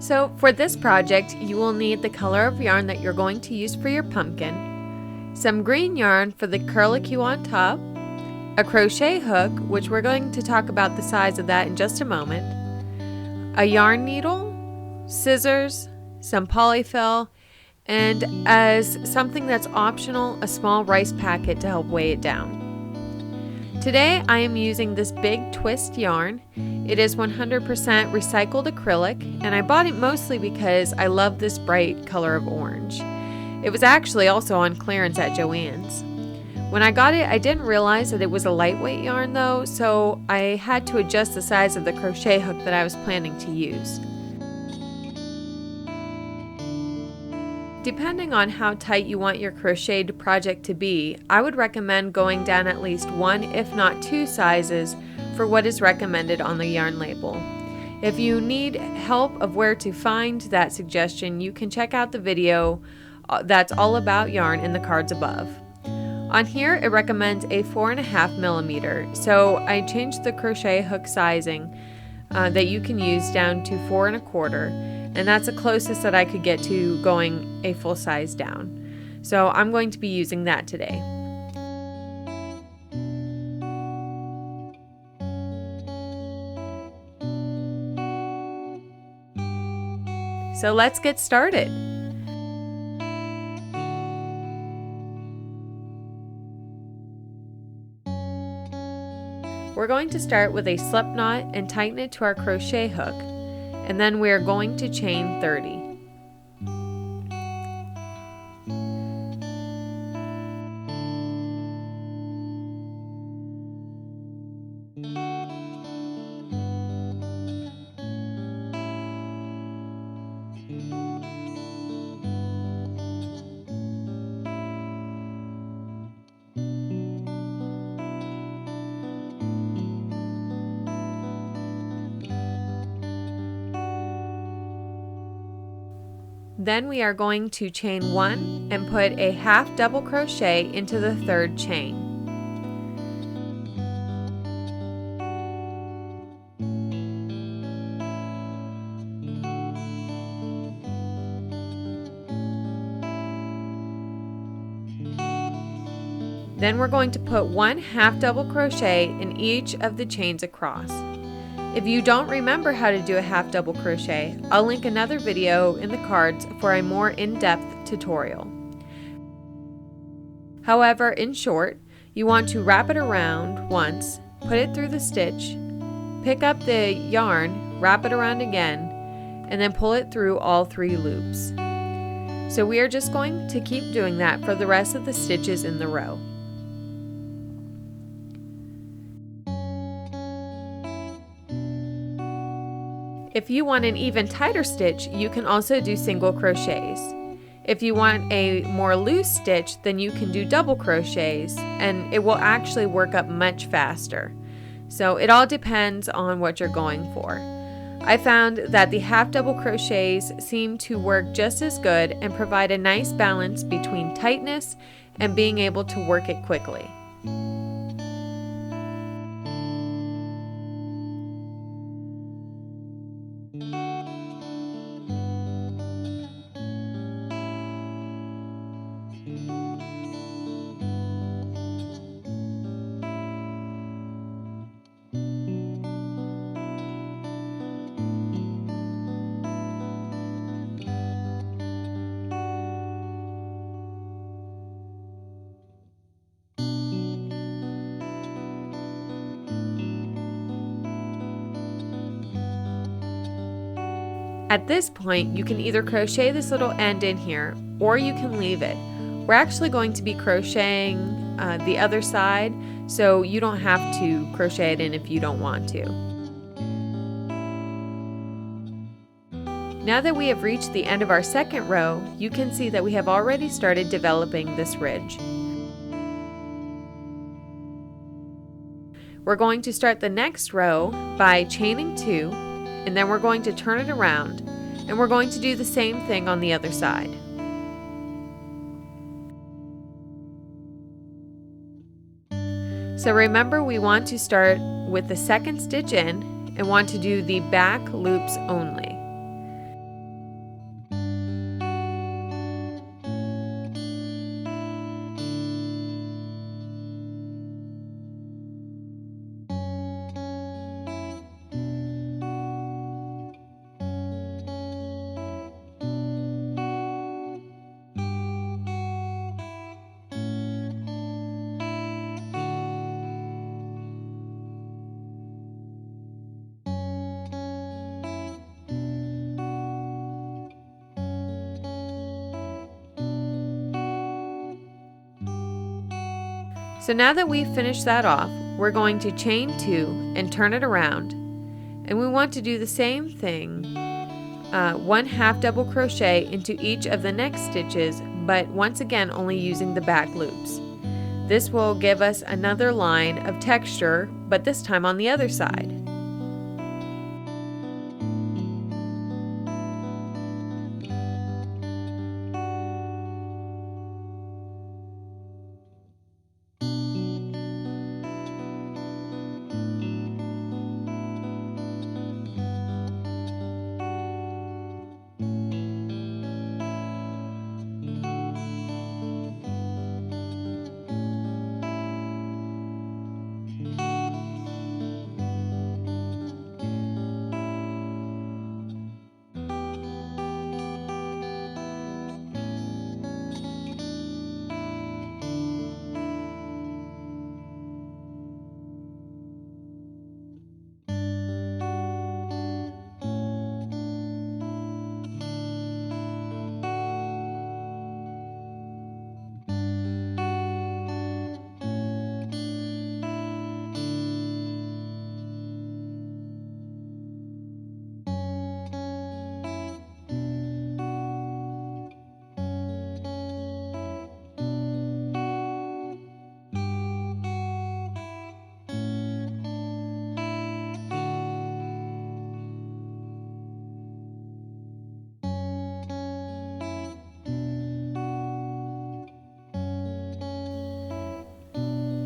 So for this project, you will need the color of yarn that you're going to use for your pumpkin, some green yarn for the curlicue on top, a crochet hook, which we're going to talk about the size of that in just a moment, a yarn needle, scissors, some polyfill, and as something that's optional, a small rice packet to help weigh it down. Today I am using this big twist yarn. It is 100% recycled acrylic, and I bought it mostly because I love this bright color of orange. It was actually also on clearance at Joann's. When I got it, I didn't realize that it was a lightweight yarn though, so I had to adjust the size of the crochet hook that I was planning to use. Depending on how tight you want your crocheted project to be, I would recommend going down at least 1 if not 2 sizes for what is recommended on the yarn label. If you need help of where to find that suggestion, you can check out the video that's all about yarn in the cards above. On here it recommends a 4.5 millimeter, so I changed the crochet hook sizing that you can use down to 4 1/4. And that's the closest that I could get to going a full size down. So I'm going to be using that today. So let's get started. We're going to start with a slip knot and tighten it to our crochet hook. And then we are going to chain 30. Then we are going to chain 1 and put a half double crochet into the 3rd chain. Then we're going to put 1 half double crochet in each of the chains across. If you don't remember how to do a half double crochet, I'll link another video in the cards for a more in-depth tutorial. However, in short, you want to wrap it around once, put it through the stitch, pick up the yarn, wrap it around again, and then pull it through all 3 loops. So we are just going to keep doing that for the rest of the stitches in the row. If you want an even tighter stitch, you can also do single crochets. If you want a more loose stitch, then you can do double crochets, and it will actually work up much faster. So it all depends on what you're going for. I found that the half double crochets seem to work just as good and provide a nice balance between tightness and being able to work it quickly. At this point, you can either crochet this little end in here, or you can leave it. We're actually going to be crocheting the other side, so you don't have to crochet it in if you don't want to. Now that we have reached the end of our 2nd row, you can see that we have already started developing this ridge. We're going to start the next row by chaining 2, and then we're going to turn it around, and we're going to do the same thing on the other side. So remember, we want to start with the 2nd stitch in and want to do the back loops only. So now that we've finished that off, we're going to chain 2 and turn it around. And we want to do the same thing, 1 half double crochet into each of the next stitches, but once again only using the back loops. This will give us another line of texture, but this time on the other side.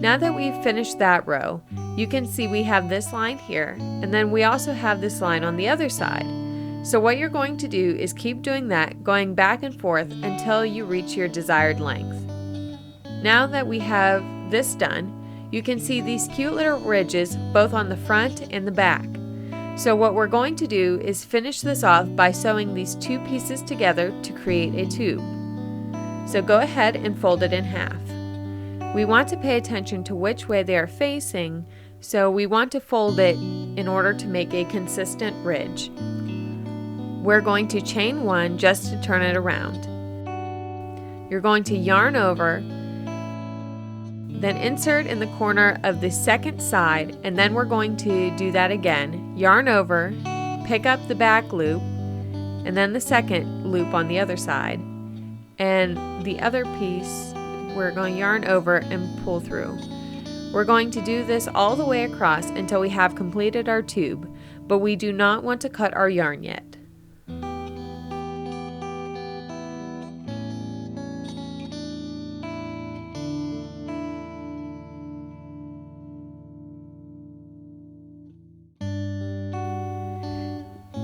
Now that we've finished that row, you can see we have this line here, and then we also have this line on the other side. So what you're going to do is keep doing that, going back and forth until you reach your desired length. Now that we have this done, you can see these cute little ridges both on the front and the back. So what we're going to do is finish this off by sewing these 2 pieces together to create a tube. So go ahead and fold it in half. We want to pay attention to which way they are facing, so we want to fold it in order to make a consistent ridge. We're going to chain 1 just to turn it around. You're going to yarn over, then insert in the corner of the second side, and then we're going to do that again. Yarn over, pick up the back loop, and then the second loop on the other side. And the other piece, we're going to yarn over and pull through. We're going to do this all the way across until we have completed our tube, but we do not want to cut our yarn yet.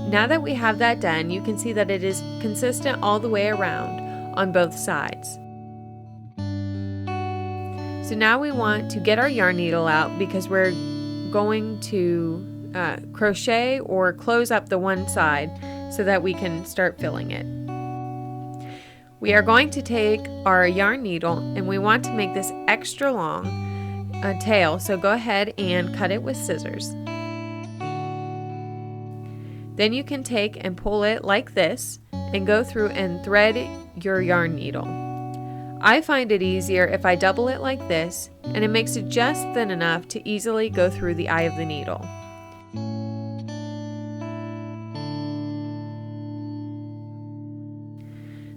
Now that we have that done, you can see that it is consistent all the way around on both sides. So now we want to get our yarn needle out because we're going to crochet or close up the one side so that we can start filling it. We are going to take our yarn needle and we want to make this extra long tail, so go ahead and cut it with scissors. Then you can take and pull it like this and go through and thread your yarn needle. I find it easier if I double it like this, and it makes it just thin enough to easily go through the eye of the needle.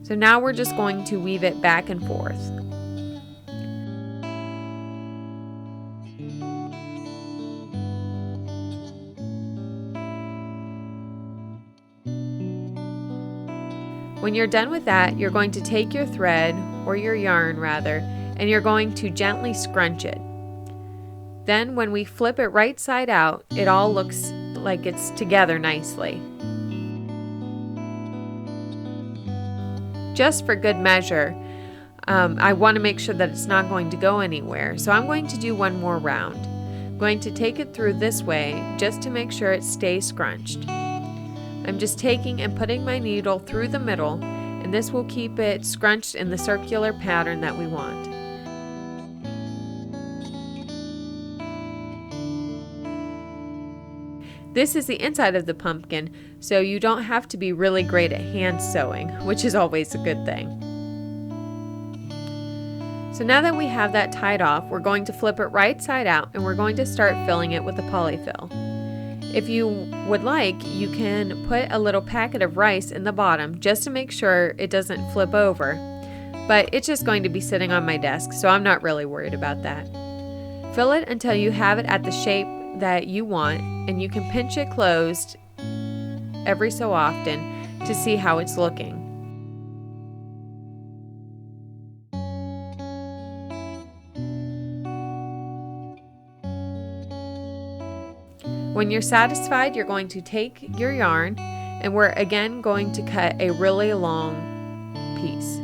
So now we're just going to weave it back and forth. When you're done with that, you're going to take your thread, or your yarn rather, and you're going to gently scrunch it. Then when we flip it right side out, it all looks like it's together nicely. Just for good measure, I want to make sure that it's not going to go anywhere, so I'm going to do one more round. I'm going to take it through this way just to make sure it stays scrunched. I'm just taking and putting my needle through the middle, and this will keep it scrunched in the circular pattern that we want. This is the inside of the pumpkin, so you don't have to be really great at hand sewing, which is always a good thing. So now that we have that tied off, we're going to flip it right side out and we're going to start filling it with the polyfill. If you would like, you can put a little packet of rice in the bottom just to make sure it doesn't flip over, but it's just going to be sitting on my desk, so I'm not really worried about that. Fill it until you have it at the shape that you want, and you can pinch it closed every so often to see how it's looking. When you're satisfied, you're going to take your yarn and we're again going to cut a really long piece.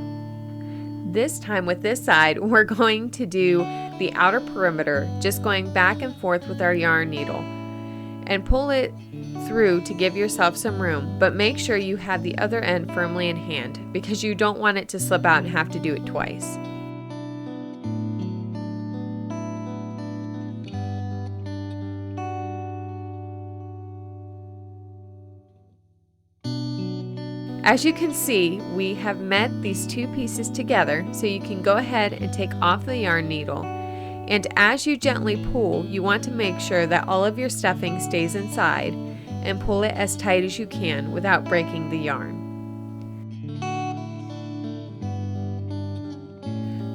This time with this side, we're going to do the outer perimeter, just going back and forth with our yarn needle and pull it through to give yourself some room, but make sure you have the other end firmly in hand because you don't want it to slip out and have to do it twice. As you can see, we have met these two pieces together, so you can go ahead and take off the yarn needle. And as you gently pull, you want to make sure that all of your stuffing stays inside and pull it as tight as you can without breaking the yarn.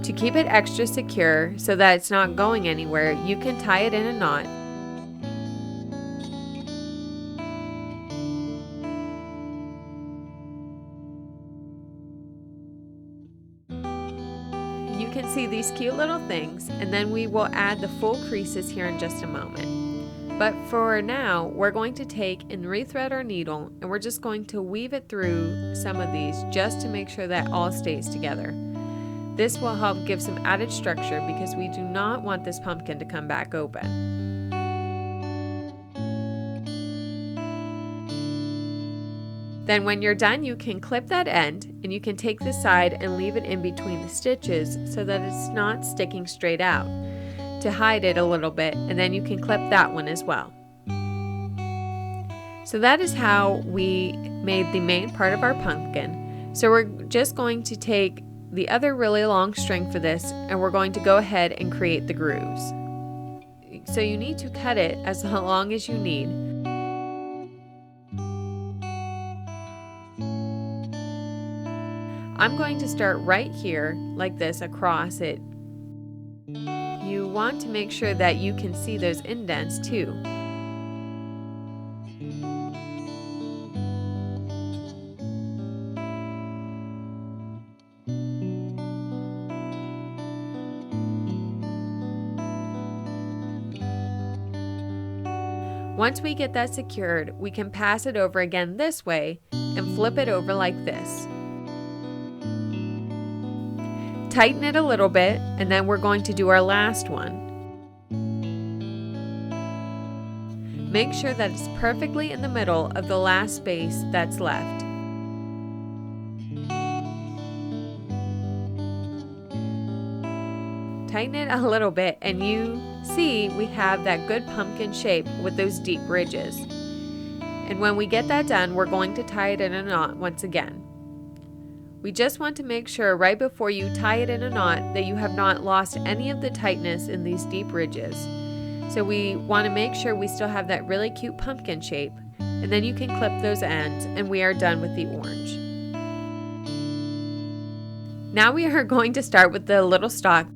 To keep it extra secure so that it's not going anywhere, you can tie it in a knot. You can see these cute little things, and then we will add the full creases here in just a moment. But for now, we're going to take and rethread our needle, and we're just going to weave it through some of these just to make sure that all stays together. This will help give some added structure because we do not want this pumpkin to come back open. Then when you're done, you can clip that end and you can take the side and leave it in between the stitches so that it's not sticking straight out to hide it a little bit, and then you can clip that one as well. So that is how we made the main part of our pumpkin. So we're just going to take the other really long string for this and we're going to go ahead and create the grooves. So you need to cut it as long as you need. I'm going to start right here like this across it. You want to make sure that you can see those indents too. Once we get that secured, we can pass it over again this way and flip it over like this. Tighten it a little bit, and then we're going to do our last one. Make sure that it's perfectly in the middle of the last space that's left. Tighten it a little bit, and you see we have that good pumpkin shape with those deep ridges. And when we get that done, we're going to tie it in a knot once again. We just want to make sure right before you tie it in a knot that you have not lost any of the tightness in these deep ridges. So we want to make sure we still have that really cute pumpkin shape, and then you can clip those ends and we are done with the orange. Now we are going to start with the little stalk.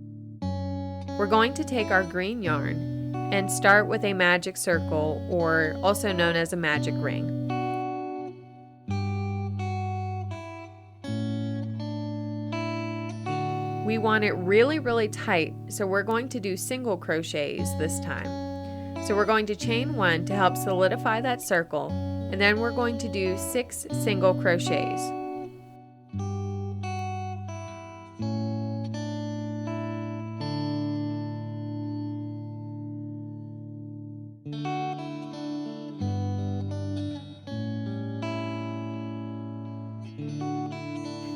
We're going to take our green yarn and start with a magic circle, or also known as a magic ring. We want it really, really tight, so we're going to do single crochets this time. So we're going to chain 1 to help solidify that circle, and then we're going to do 6 single crochets.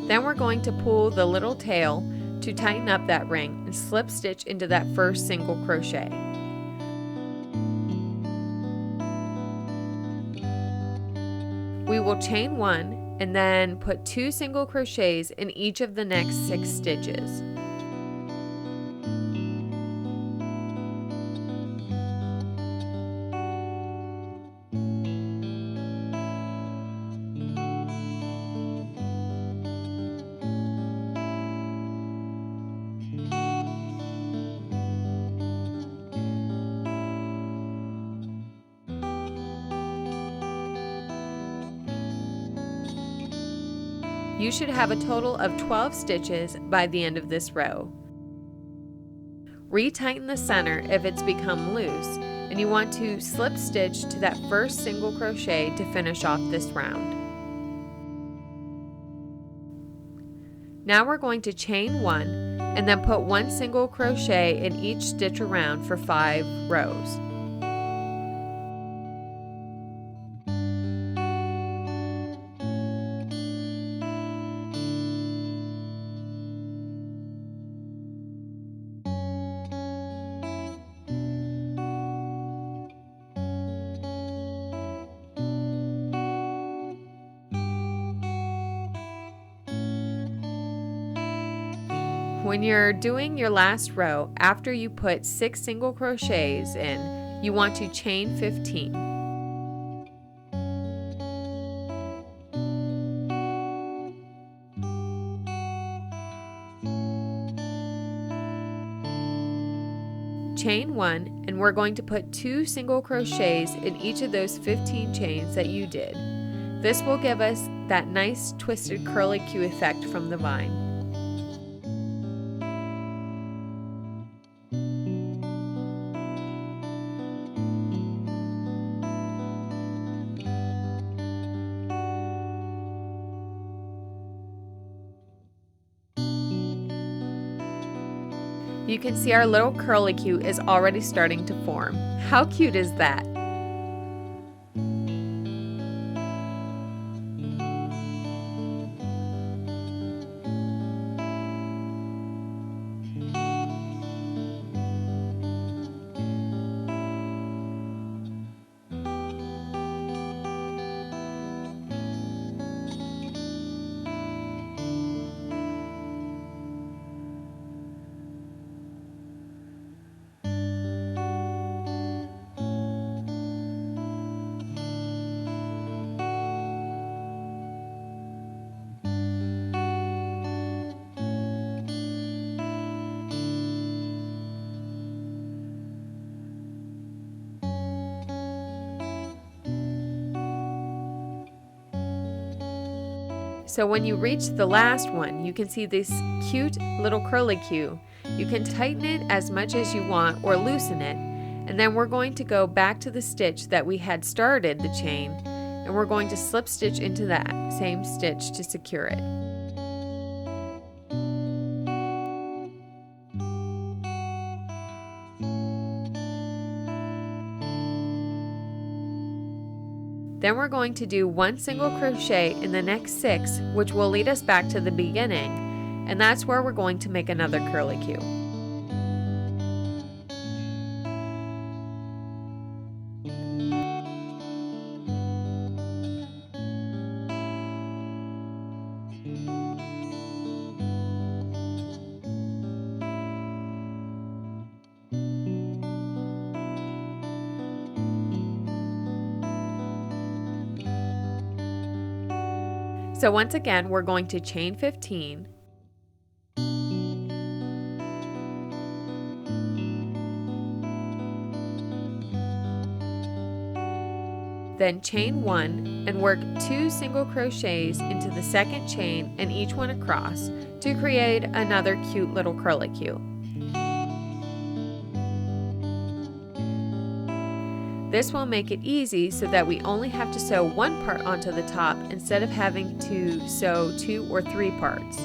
Then we're going to pull the little tail to tighten up that ring and slip stitch into that first single crochet. We will chain 1 and then put 2 single crochets in each of the next 6 stitches. You should have a total of 12 stitches by the end of this row. Retighten the center if it's become loose, and you want to slip stitch to that first single crochet to finish off this round. Now we're going to chain 1 and then put 1 single crochet in each stitch around for 5 rows. When you're doing your last row, after you put 6 single crochets in, you want to chain 15. Chain 1, and we're going to put 2 single crochets in each of those 15 chains that you did. This will give us that nice twisted curlicue effect from the vine. You can see our little curlicue is already starting to form. How cute is that? So when you reach the last one, you can see this cute little curlicue. You can tighten it as much as you want or loosen it, and then we're going to go back to the stitch that we had started the chain, and we're going to slip stitch into that same stitch to secure it. Then we're going to do 1 single crochet in the next 6, which will lead us back to the beginning, and that's where we're going to make another curlicue. So once again, we're going to chain 15, then chain 1 and work 2 single crochets into the second chain and each one across to create another cute little curlicue. This will make it easy so that we only have to sew one part onto the top instead of having to sew 2 or 3 parts.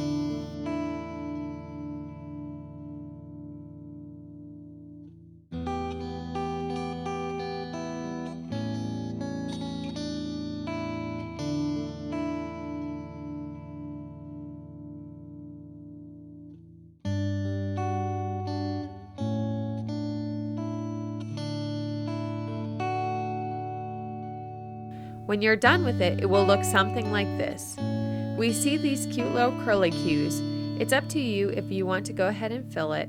When you're done with it, it will look something like this. We see these cute little curlicues. It's up to you if you want to go ahead and fill it.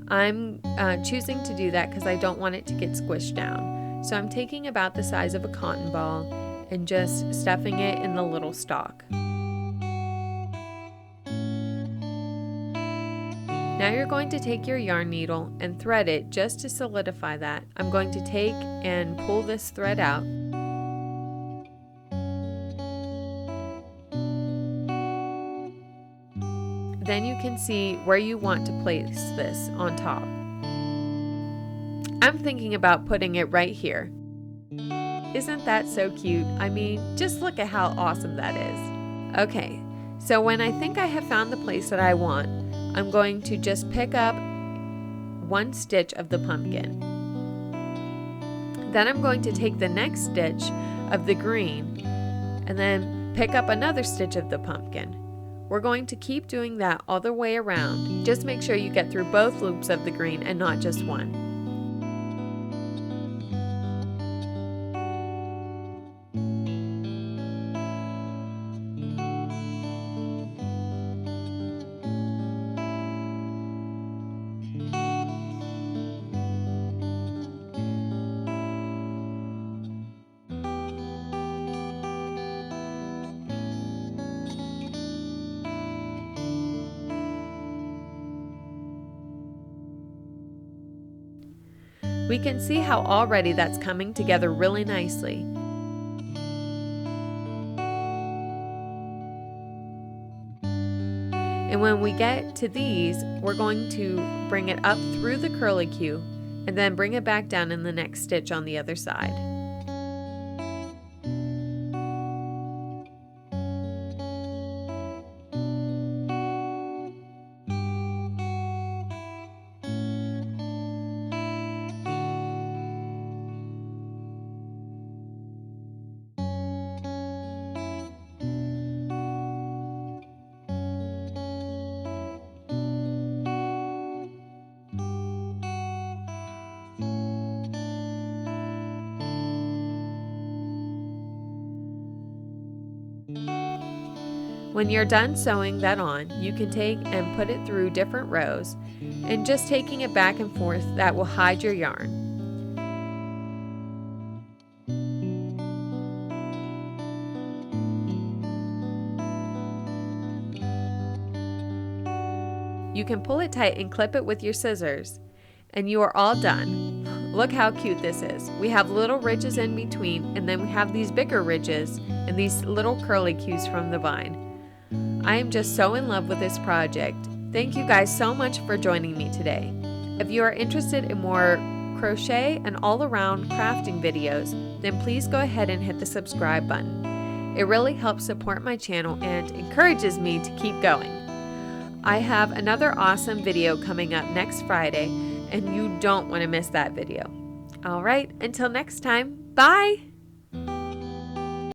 I'm choosing to do that because I don't want it to get squished down. So I'm taking about the size of a cotton ball and just stuffing it in the little stalk. Now you're going to take your yarn needle and thread it just to solidify that. I'm going to take and pull this thread out. then you can see where you want to place this on top. I'm thinking about putting it right here. Isn't that so cute? I mean, just look at how awesome that is. Okay, so when I think I have found the place that I want, I'm going to just pick up one stitch of the pumpkin. Then I'm going to take the next stitch of the green and then pick up another stitch of the pumpkin. We're going to keep doing that all the way around. Just make sure you get through both loops of the green and not just one. We can see how already that's coming together really nicely. And when we get to these, we're going to bring it up through the curlicue and then bring it back down in the next stitch on the other side. When you're done sewing that on, you can take and put it through different rows, and just taking it back and forth, that will hide your yarn. You can pull it tight and clip it with your scissors, and you are all done. Look how cute this is. We have little ridges in between, and then we have these bigger ridges and these little curlicues from the vine. I am just so in love with this project. Thank you guys so much for joining me today. If you are interested in more crochet and all-around crafting videos, then please go ahead and hit the subscribe button. It really helps support my channel and encourages me to keep going. I have another awesome video coming up next Friday, and you don't want to miss that video. All right, until next time, bye!